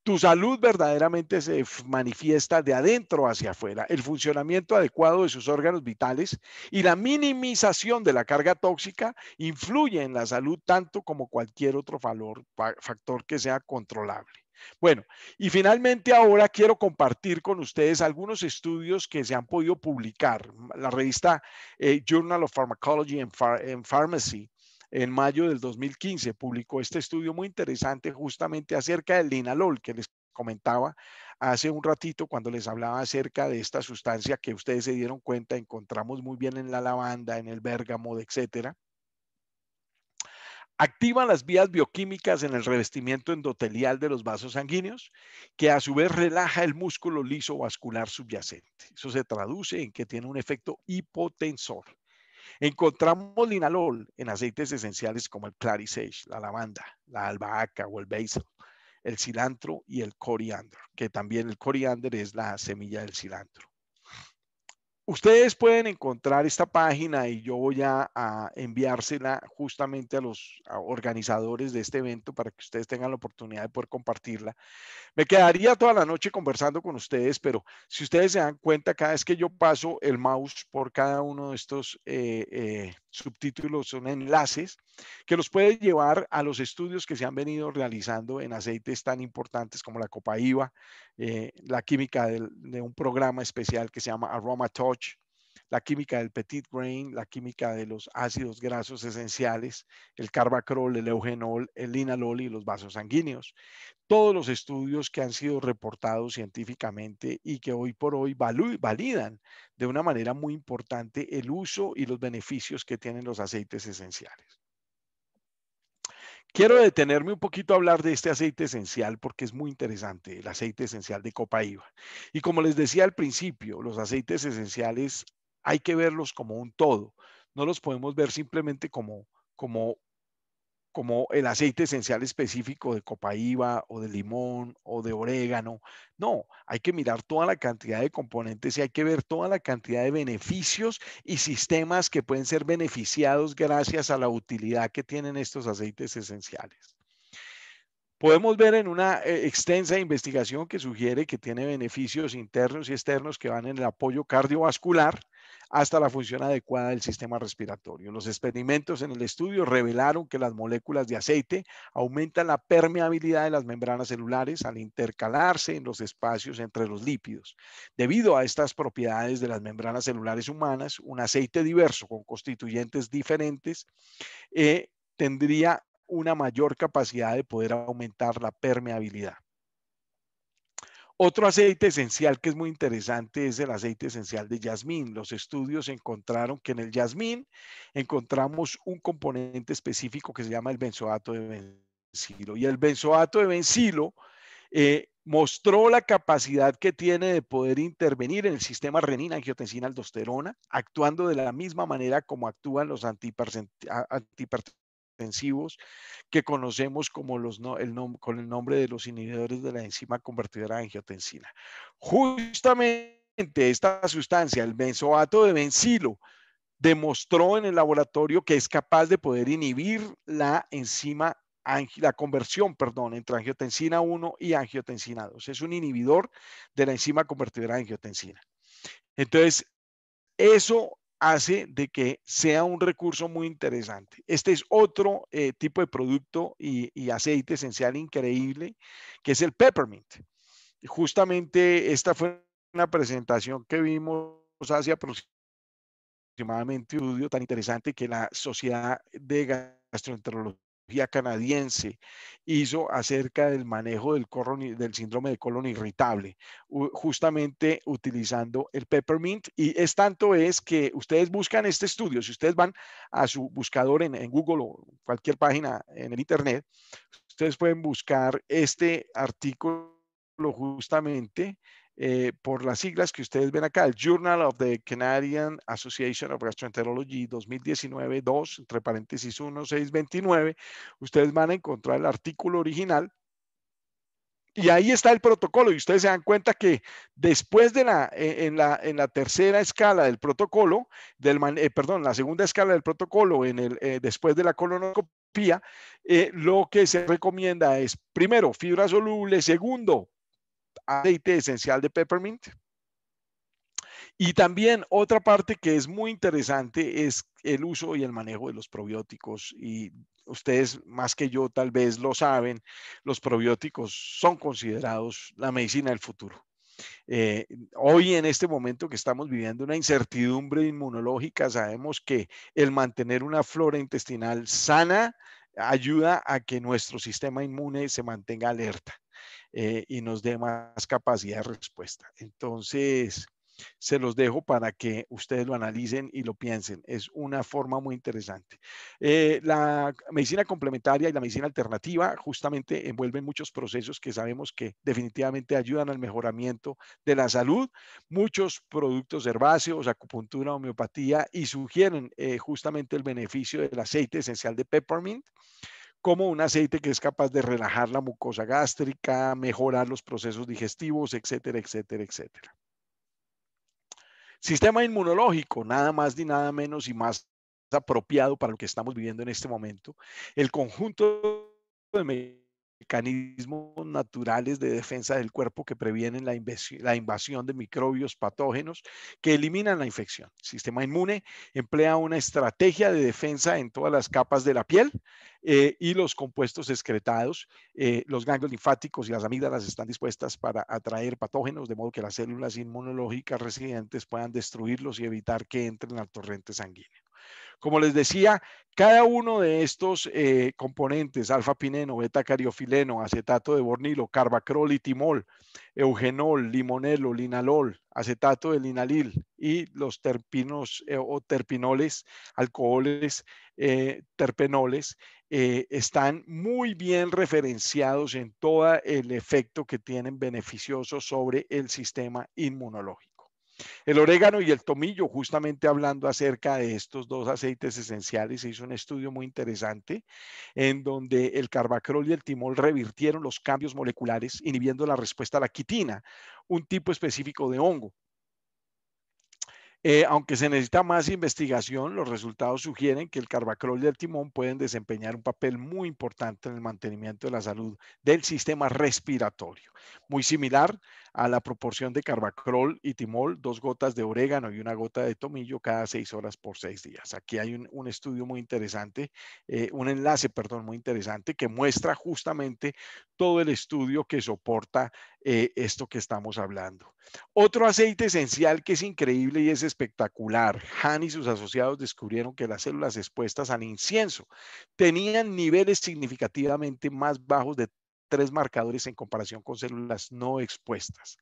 Tu salud verdaderamente se manifiesta de adentro hacia afuera. El funcionamiento adecuado de sus órganos vitales y la minimización de la carga tóxica influye en la salud tanto como cualquier otro factor que sea controlable. Bueno, y finalmente ahora quiero compartir con ustedes algunos estudios que se han podido publicar. La revista Journal of Pharmacology and Pharmacy en mayo del 2015 publicó este estudio muy interesante justamente acerca del linalol que les comentaba hace un ratito cuando les hablaba acerca de esta sustancia que ustedes se dieron cuenta encontramos muy bien en la lavanda, en el bérgamo, etcétera. Activa las vías bioquímicas en el revestimiento endotelial de los vasos sanguíneos, que a su vez relaja el músculo liso vascular subyacente. Eso se traduce en que tiene un efecto hipotensor. Encontramos linalol en aceites esenciales como el clary sage, la lavanda, la albahaca o el basil, el cilantro y el coriander, que también el coriander es la semilla del cilantro. Ustedes pueden encontrar esta página y yo voy a enviársela justamente a los organizadores de este evento para que ustedes tengan la oportunidad de poder compartirla. Me quedaría toda la noche conversando con ustedes, pero si ustedes se dan cuenta, cada vez que yo paso el mouse por cada uno de estos subtítulos, son enlaces que los puede llevar a los estudios que se han venido realizando en aceites tan importantes como la copaíba, la química de un programa especial que se llama Aroma Touch, la química del petit grain, la química de los ácidos grasos esenciales, el carbacrol, el eugenol, el linalol y los vasos sanguíneos. Todos los estudios que han sido reportados científicamente y que hoy por hoy validan de una manera muy importante el uso y los beneficios que tienen los aceites esenciales. Quiero detenerme un poquito a hablar de este aceite esencial porque es muy interesante, el aceite esencial de copaíba. Y como les decía al principio, los aceites esenciales hay que verlos como un todo. No los podemos ver simplemente como el aceite esencial específico de copaíba o de limón o de orégano. No, hay que mirar toda la cantidad de componentes y hay que ver toda la cantidad de beneficios y sistemas que pueden ser beneficiados gracias a la utilidad que tienen estos aceites esenciales. Podemos ver en una extensa investigación que sugiere que tiene beneficios internos y externos que van en el apoyo cardiovascular hasta la función adecuada del sistema respiratorio. Los experimentos en el estudio revelaron que las moléculas de aceite aumentan la permeabilidad de las membranas celulares al intercalarse en los espacios entre los lípidos. Debido a estas propiedades de las membranas celulares humanas, un aceite diverso con constituyentes diferentes tendría una mayor capacidad de poder aumentar la permeabilidad. Otro aceite esencial que es muy interesante es el aceite esencial de jazmín. Los estudios encontraron que en el jazmín encontramos un componente específico que se llama el benzoato de bencilo. Y el benzoato de bencilo mostró la capacidad que tiene de poder intervenir en el sistema renina-angiotensina-aldosterona, actuando de la misma manera como actúan los antihipertensivos que conocemos como con el nombre de los inhibidores de la enzima convertidora de angiotensina. Justamente esta sustancia, el benzoato de bencilo, demostró en el laboratorio que es capaz de poder inhibir la conversión, entre angiotensina 1 y angiotensina 2. Es un inhibidor de la enzima convertidora de angiotensina. Entonces, eso hace de que sea un recurso muy interesante. Este es otro tipo de producto y aceite esencial increíble, que es el peppermint. Justamente esta fue una presentación que vimos hace aproximadamente un estudio tan interesante que la Sociedad de Gastroenterología canadiense hizo acerca del manejo del síndrome de colon irritable, justamente utilizando el peppermint. Y es tanto es que ustedes buscan este estudio, si ustedes van a su buscador en Google o cualquier página en el Internet, ustedes pueden buscar este artículo justamente por las siglas que ustedes ven acá, el Journal of the Canadian Association of Gastroenterology 2019-2, entre paréntesis 1629, ustedes van a encontrar el artículo original y ahí está el protocolo y ustedes se dan cuenta que después de en la tercera escala del protocolo, la segunda escala del protocolo, después de la colonoscopia, lo que se recomienda es, primero, fibra soluble, segundo, aceite esencial de peppermint. Y también otra parte que es muy interesante es el uso y el manejo de los probióticos. Y ustedes más que yo tal vez lo saben, los probióticos son considerados la medicina del futuro. Hoy en este momento que estamos viviendo una incertidumbre inmunológica, sabemos que el mantener una flora intestinal sana ayuda a que nuestro sistema inmune se mantenga alerta y nos dé más capacidad de respuesta. Entonces, Se los dejo para que ustedes lo analicen y lo piensen. Es una forma muy interesante. La medicina complementaria y la medicina alternativa justamente envuelven muchos procesos que sabemos que definitivamente ayudan al mejoramiento de la salud, muchos productos herbáceos, acupuntura, homeopatía y sugieren justamente el beneficio del aceite esencial de peppermint como un aceite que es capaz de relajar la mucosa gástrica, mejorar los procesos digestivos, etcétera, etcétera, etcétera. Sistema inmunológico, nada más ni nada menos y más apropiado para lo que estamos viviendo en este momento. El conjunto de mecanismos naturales de defensa del cuerpo que previenen la invasión de microbios patógenos que eliminan la infección. El sistema inmune emplea una estrategia de defensa en todas las capas de la piel y los compuestos excretados, los ganglios linfáticos y las amígdalas están dispuestas para atraer patógenos, de modo que las células inmunológicas residentes puedan destruirlos y evitar que entren al torrente sanguíneo. Como les decía, cada uno de estos componentes, alfa-pineno, beta-cariofileno, acetato de bornilo, carbacrol y timol, eugenol, limonelo, linalol, acetato de linalil y los terpinos o terpinoles, alcoholes, terpenoles, están muy bien referenciados en todo el efecto que tienen beneficioso sobre el sistema inmunológico. El orégano y el tomillo, justamente hablando acerca de estos dos aceites esenciales, se hizo un estudio muy interesante en donde el carbacrol y el timol revirtieron los cambios moleculares, inhibiendo la respuesta a la quitina, un tipo específico de hongo. Aunque se necesita más investigación, los resultados sugieren que el carbacrol y el timón pueden desempeñar un papel muy importante en el mantenimiento de la salud del sistema respiratorio. Muy similar a la proporción de carbacrol y timol, 2 gotas de orégano y 1 gota de tomillo cada 6 horas por 6 días. Aquí hay un estudio muy interesante, un enlace, perdón, muy interesante que muestra justamente todo el estudio que soporta esto que estamos hablando. Otro aceite esencial que es increíble y es espectacular. Han y sus asociados descubrieron que las células expuestas al incienso tenían niveles significativamente más bajos de 3 marcadores en comparación con células no expuestas.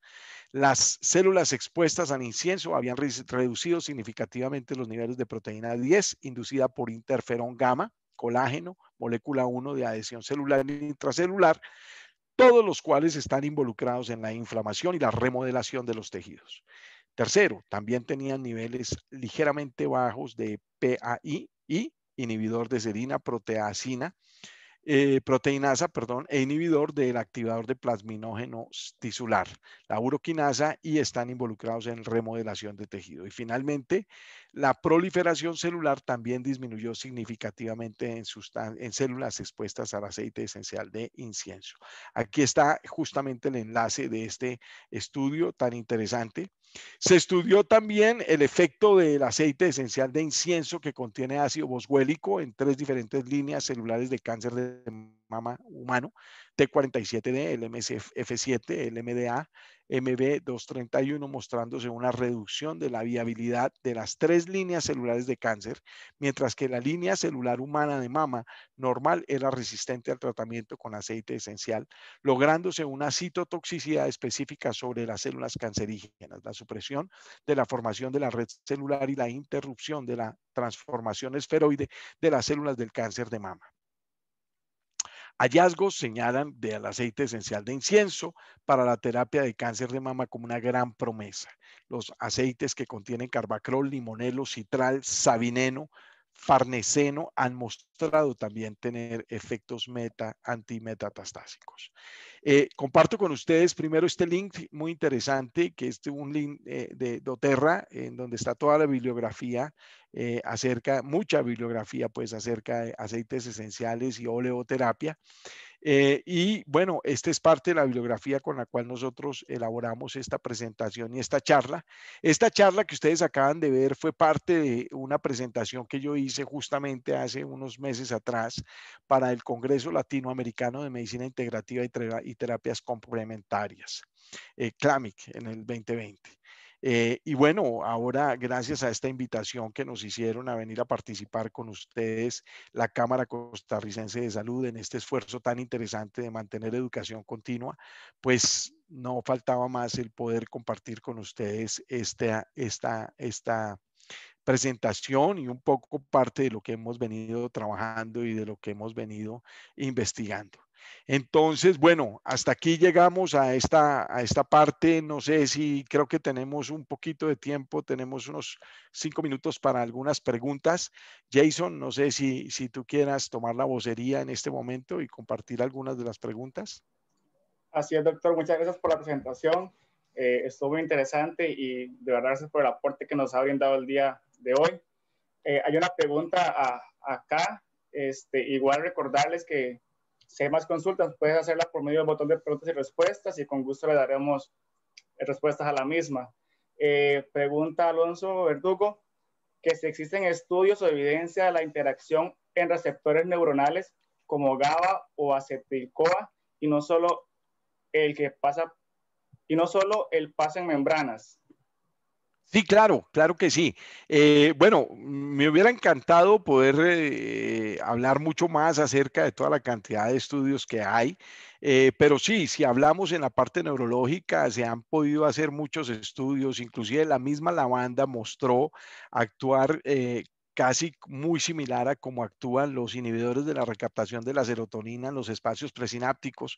Las células expuestas al incienso habían reducido significativamente los niveles de proteína 10 inducida por interferón gamma, colágeno, molécula 1 de adhesión celular e intracelular, todos los cuales están involucrados en la inflamación y la remodelación de los tejidos. Tercero, también tenían niveles ligeramente bajos de PAI y inhibidor de serina proteasina, proteinasa, perdón, e inhibidor del activador de plasminógeno tisular, la uroquinasa, y están involucrados en remodelación de tejido. Y finalmente, la proliferación celular también disminuyó significativamente en células expuestas al aceite esencial de incienso. Aquí está justamente el enlace de este estudio tan interesante. Se estudió también el efecto del aceite esencial de incienso que contiene ácido boswélico en 3 diferentes líneas celulares de cáncer de mama humano, T47D, el MSF7, el MDA, MB231, mostrándose una reducción de la viabilidad de las 3 líneas celulares de cáncer, mientras que la línea celular humana de mama normal era resistente al tratamiento con aceite esencial, lográndose una citotoxicidad específica sobre las células cancerígenas, la supresión de la formación de la red celular y la interrupción de la transformación esferoide de las células del cáncer de mama. Hallazgos señalan del aceite esencial de incienso para la terapia de cáncer de mama como una gran promesa. Los aceites que contienen carbacrol, limonelo, citral, sabineno, farneseno han mostrado también tener efectos antimetatastásicos. Comparto con ustedes primero este link muy interesante, que es un link de doTERRA, en donde está toda la bibliografía mucha bibliografía pues acerca de aceites esenciales y oleoterapia. Y bueno, esta es parte de la bibliografía con la cual nosotros elaboramos esta presentación y esta charla. Esta charla que ustedes acaban de ver fue parte de una presentación que yo hice justamente hace unos meses atrás para el Congreso Latinoamericano de Medicina Integrativa y Terapias Complementarias, CLAMIC, en el 2020. Y bueno, ahora gracias a esta invitación que nos hicieron a venir a participar con ustedes, la Cámara Costarricense de Salud, en este esfuerzo tan interesante de mantener educación continua, pues no faltaba más el poder compartir con ustedes esta presentación y un poco parte de lo que hemos venido trabajando y de lo que hemos venido investigando. Entonces, bueno, hasta aquí llegamos a esta parte. No sé si creo que tenemos un poquito de tiempo, tenemos unos 5 minutos para algunas preguntas. Jason, no sé si tú quieras tomar la vocería en este momento y compartir algunas de las preguntas. Así es, doctor. Muchas gracias por la presentación. Estuvo muy interesante y de verdad gracias por el aporte que nos ha brindado el día de hoy. Hay una pregunta acá. Igual recordarles que si hay más consultas, puedes hacerla por medio del botón de preguntas y respuestas y con gusto le daremos respuestas a la misma. Pregunta Alonso Verdugo que si existen estudios o evidencia de la interacción en receptores neuronales como GABA o acetil-CoA y no solo el que pasa y no solo el paso en membranas. Sí, claro, claro que sí. Bueno, me hubiera encantado poder hablar mucho más acerca de toda la cantidad de estudios que hay, pero sí, si hablamos en la parte neurológica, se han podido hacer muchos estudios, inclusive la misma lavanda mostró actuar casi muy similar a cómo actúan los inhibidores de la recaptación de la serotonina en los espacios presinápticos,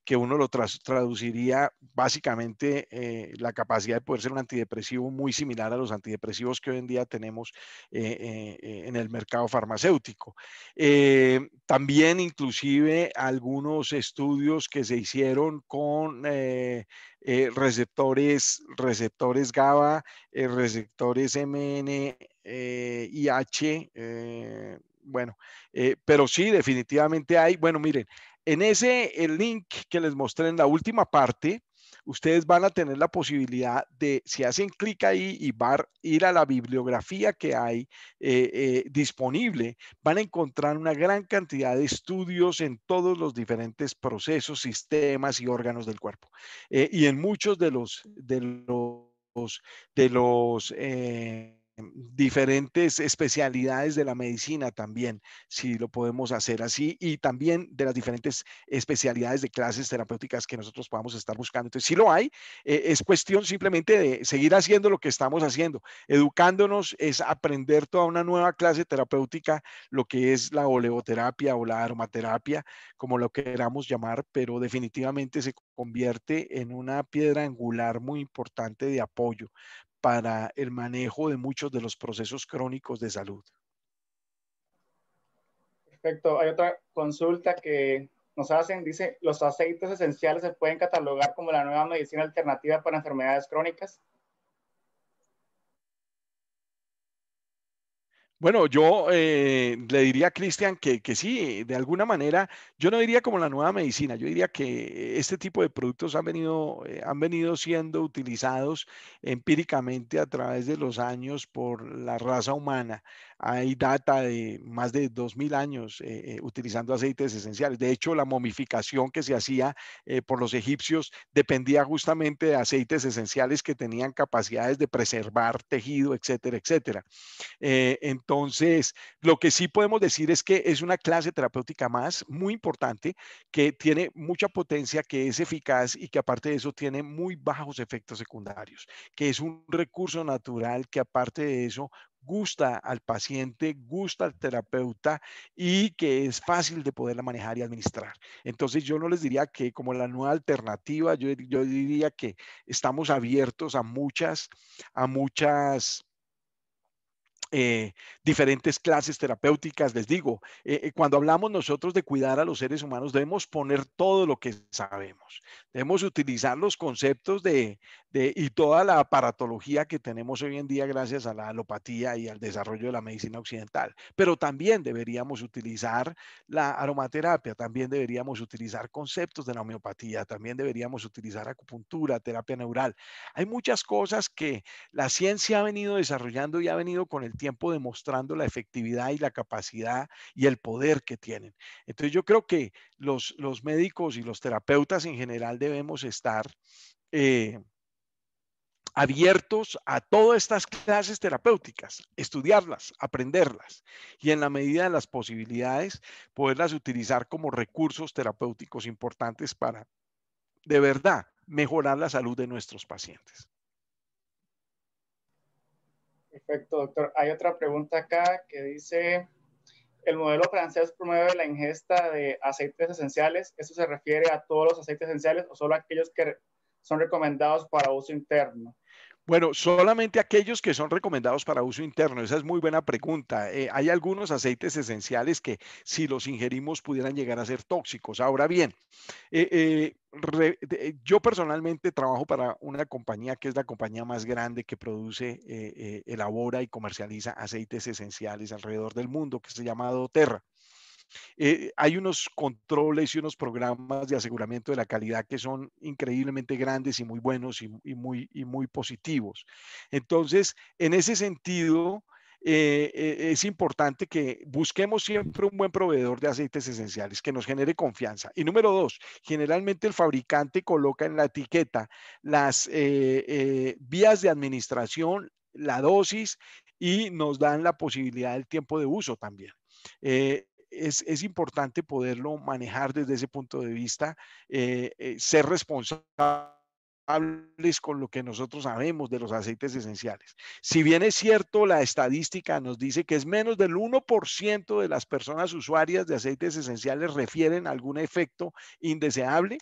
que uno lo traduciría básicamente la capacidad de poder ser un antidepresivo muy similar a los antidepresivos que hoy en día tenemos en el mercado farmacéutico. También inclusive algunos estudios que se hicieron con receptores GABA, receptores MN, IH, bueno, pero sí, definitivamente hay. Bueno, miren, en ese el link que les mostré en la última parte, ustedes van a tener la posibilidad de, si hacen clic ahí y van a ir a la bibliografía que hay disponible, van a encontrar una gran cantidad de estudios en todos los diferentes procesos, sistemas y órganos del cuerpo. Y en muchos de los diferentes especialidades de la medicina también, si lo podemos hacer así, y también de las diferentes especialidades de clases terapéuticas que nosotros podamos estar buscando. Entonces, si lo hay, es cuestión simplemente de seguir haciendo lo que estamos haciendo. Educándonos es aprender toda una nueva clase terapéutica, lo que es la oleoterapia o la aromaterapia, como lo queramos llamar, pero definitivamente se convierte en una piedra angular muy importante de apoyo para el manejo de muchos de los procesos crónicos de salud. Perfecto. Hay otra consulta que nos hacen, dice, ¿los aceites esenciales se pueden catalogar como la nueva medicina alternativa para enfermedades crónicas? Bueno, yo le diría a Cristian que sí, de alguna manera, yo no diría como la nueva medicina, yo diría que este tipo de productos han venido siendo utilizados empíricamente a través de los años por la raza humana. Hay data de más de 2000 años utilizando aceites esenciales. De hecho, la momificación que se hacía por los egipcios dependía justamente de aceites esenciales que tenían capacidades de preservar tejido, etcétera, etcétera. Entonces, lo que sí podemos decir es que es una clase terapéutica más muy importante, que tiene mucha potencia, que es eficaz y que aparte de eso tiene muy bajos efectos secundarios, que es un recurso natural que aparte de eso gusta al paciente, gusta al terapeuta y que es fácil de poderla manejar y administrar. Entonces yo no les diría que como la nueva alternativa, yo diría que estamos abiertos a muchas eh, diferentes clases terapéuticas. Les digo, cuando hablamos nosotros de cuidar a los seres humanos, debemos poner todo lo que sabemos. Debemos utilizar los conceptos y toda la aparatología que tenemos hoy en día gracias a la alopatía y al desarrollo de la medicina occidental. Pero también deberíamos utilizar la aromaterapia, también deberíamos utilizar conceptos de la homeopatía, también deberíamos utilizar acupuntura, terapia neural. Hay muchas cosas que la ciencia ha venido desarrollando y ha venido con el tiempo demostrando la efectividad y la capacidad y el poder que tienen. Entonces yo creo que los médicos y los terapeutas en general debemos estar eh, abiertos a todas estas clases terapéuticas, estudiarlas, aprenderlas y en la medida de las posibilidades poderlas utilizar como recursos terapéuticos importantes para de verdad mejorar la salud de nuestros pacientes. Perfecto, doctor. Hay otra pregunta acá que dice, el modelo francés promueve la ingesta de aceites esenciales. ¿Eso se refiere a todos los aceites esenciales o solo a aquellos que son recomendados para uso interno? Bueno, solamente aquellos que son recomendados para uso interno. Esa es muy buena pregunta. Hay algunos aceites esenciales que si los ingerimos pudieran llegar a ser tóxicos. Ahora bien, yo personalmente trabajo para una compañía que es la compañía más grande que produce, elabora y comercializa aceites esenciales alrededor del mundo, que se llama doTERRA. Hay unos controles y unos programas de aseguramiento de la calidad que son increíblemente grandes y muy buenos y muy positivos. Entonces, en ese sentido, es importante que busquemos siempre un buen proveedor de aceites esenciales que nos genere confianza. Y número dos, generalmente el fabricante coloca en la etiqueta las vías de administración, la dosis y nos dan la posibilidad del tiempo de uso también. Es importante poderlo manejar desde ese punto de vista, ser responsables con lo que nosotros sabemos de los aceites esenciales. Si bien es cierto, la estadística nos dice que es menos del 1% de las personas usuarias de aceites esenciales refieren a algún efecto indeseable,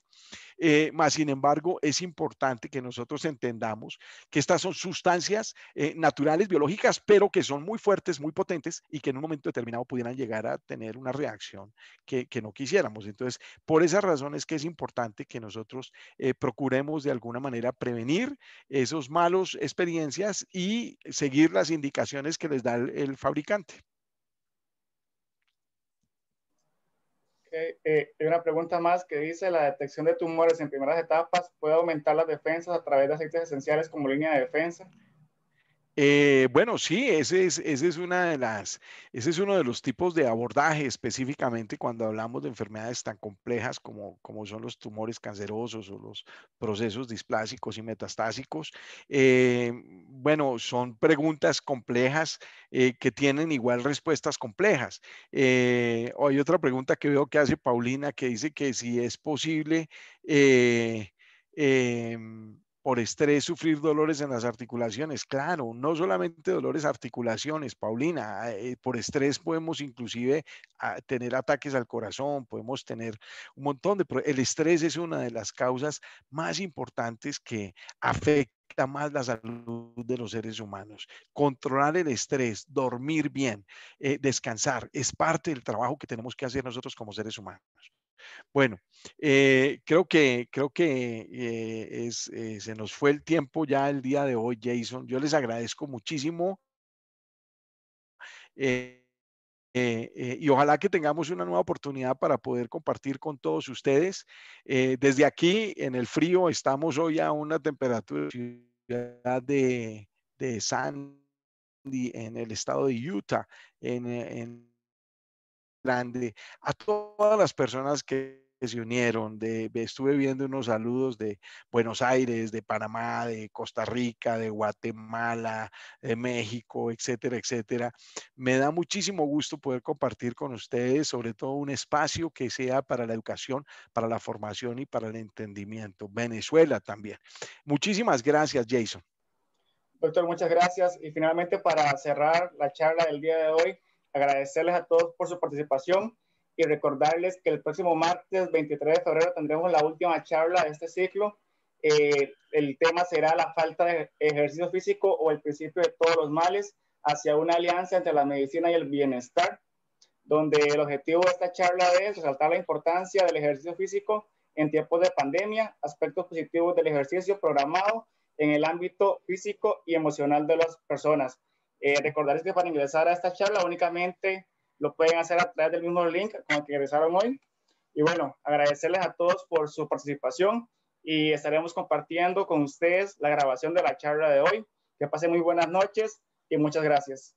más sin embargo, es importante que nosotros entendamos que estas son sustancias naturales, biológicas, pero que son muy fuertes, muy potentes y que en un momento determinado pudieran llegar a tener una reacción que no quisiéramos. Entonces, por esa razón es que es importante que nosotros procuremos de alguna manera prevenir esos malos experiencias y seguir las indicaciones que les da el fabricante. Okay. Hay una pregunta más que dice, ¿la detección de tumores en primeras etapas puede aumentar las defensas a través de aceites esenciales como línea de defensa? Bueno, sí, ese es uno de los tipos de abordaje específicamente cuando hablamos de enfermedades tan complejas como son los tumores cancerosos o los procesos displásicos y metastásicos. Bueno, son preguntas complejas que tienen igual respuestas complejas. Hay otra pregunta que veo que hace Paulina que dice que si es posible eh, por estrés sufrir dolores en las articulaciones. Claro, no solamente dolores articulaciones, Paulina, por estrés podemos inclusive tener ataques al corazón, podemos tener un montón de... El estrés es una de las causas más importantes que afecta más la salud de los seres humanos. Controlar el estrés, dormir bien, descansar, es parte del trabajo que tenemos que hacer nosotros como seres humanos. Bueno, creo que se nos fue el tiempo ya el día de hoy, Jason. Yo les agradezco muchísimo eh, y ojalá que tengamos una nueva oportunidad para poder compartir con todos ustedes. Desde aquí, en el frío, estamos hoy a una temperatura ciudad de Sandy, en el estado de Utah, en grande, a todas las personas que se unieron. Estuve viendo unos saludos de Buenos Aires, de Panamá, de Costa Rica, de Guatemala, de México, etcétera, etcétera. Me da muchísimo gusto poder compartir con ustedes, sobre todo un espacio que sea para la educación, para la formación y para el entendimiento. Venezuela también. Muchísimas gracias, Jason. Doctor, muchas gracias. Y finalmente, para cerrar la charla del día de hoy, agradecerles a todos por su participación y recordarles que el próximo martes 23 de febrero tendremos la última charla de este ciclo. El tema será la falta de ejercicio físico o el principio de todos los males hacia una alianza entre la medicina y el bienestar, donde el objetivo de esta charla es resaltar la importancia del ejercicio físico en tiempos de pandemia, aspectos positivos del ejercicio programado en el ámbito físico y emocional de las personas. Recordarles que para ingresar a esta charla únicamente lo pueden hacer a través del mismo link con el que ingresaron hoy. Y bueno, agradecerles a todos por su participación y estaremos compartiendo con ustedes la grabación de la charla de hoy. Que pasen muy buenas noches y muchas gracias.